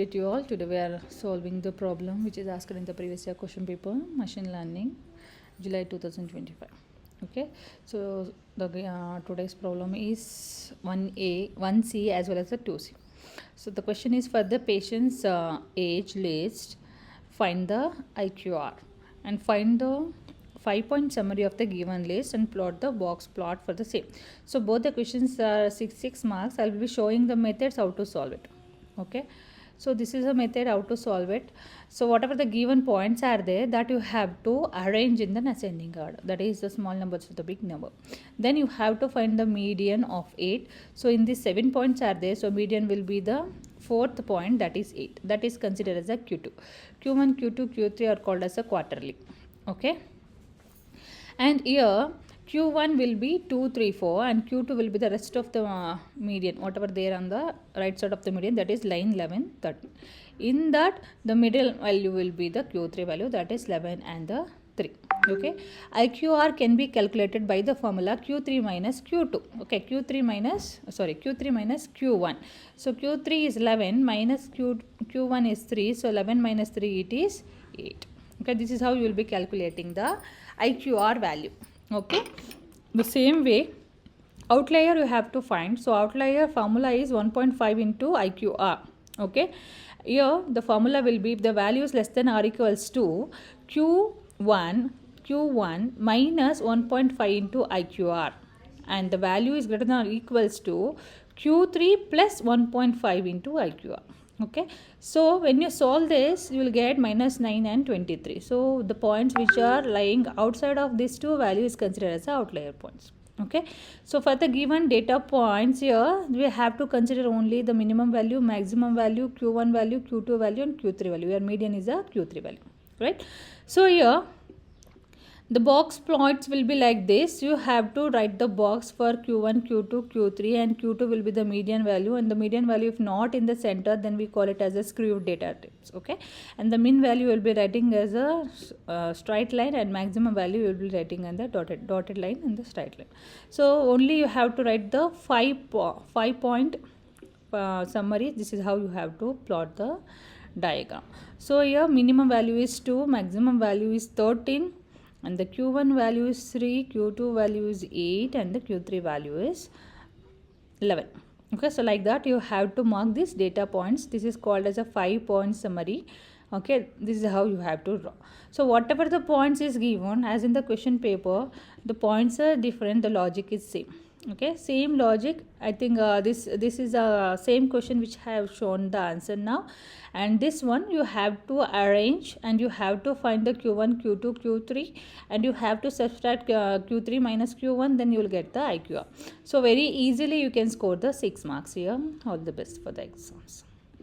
You all, today we are solving the problem which is asked in the previous year question paper, machine learning, July 2025. Okay, so the today's problem is 1A, 1C as well as the 2C. So the question is, for the patient's age list, find the IQR and find the 5-point summary of the given list and plot the box plot for the same. So both the questions are 6 marks. I will be showing the methods how to solve it. Okay, so this is a method how to solve it. So whatever the given points are there, that you have to arrange in the ascending order, that is the small numbers to the big number. Then you have to find the median of 8. So in these 7 points are there, so median will be the fourth point, that is 8. That is considered as a Q2. Q1, Q2, Q3 are called as a quarterly. Okay, and here Q1 will be 2, 3, 4 and Q2 will be the rest of the median, whatever there on the right side of the median, that is line 11, 13. In that, the middle value will be the Q3 value, that is 11 and the 3. Okay, IQR can be calculated by the formula Q3 minus Q2. Okay, Q3 minus Q1. So Q3 is 11 minus Q1 is 3. So 11 minus 3, it is 8. Okay, this is how you will be calculating the IQR value. Okay, the same way outlier you have to find. So outlier formula is 1.5 into IQR. Okay, here the formula will be, if the value is less than or equals to Q1 minus 1.5 into IQR, and the value is greater than or equals to Q3 plus 1.5 into IQR. Okay, so when you solve this, you will get minus 9 and 23. So the points which are lying outside of these two values is considered as the outlier points. Okay, so for the given data points here, we have to consider only the minimum value, maximum value, Q1 value, Q2 value and Q3 value, where median is a Q3 value, right? So here the box plots will be like this. You have to write the box for Q1, Q2, Q3 and Q2 will be the median value, and the median value if not in the center, then we call it as a skewed data types. Okay, and the mean value will be writing as a straight line, and maximum value will be writing on the dotted line and the straight line. So only you have to write the 5-point summary. This is how you have to plot the diagram. So here minimum value is 2, maximum value is 13, and the Q1 value is 3, Q2 value is 8 and the Q3 value is 11. Okay, so like that you have to mark these data points. This is called as a 5-point summary. Okay, this is how you have to draw. So whatever the points is given, as in the question paper, the points are different, the logic is same. Okay, same logic. I think this is a same question which I have shown the answer now, and this one you have to arrange and you have to find the Q1, Q2, Q3 and you have to subtract Q3 minus Q1, then you will get the IQR. So very easily you can score the 6 marks here. All the best for the exams.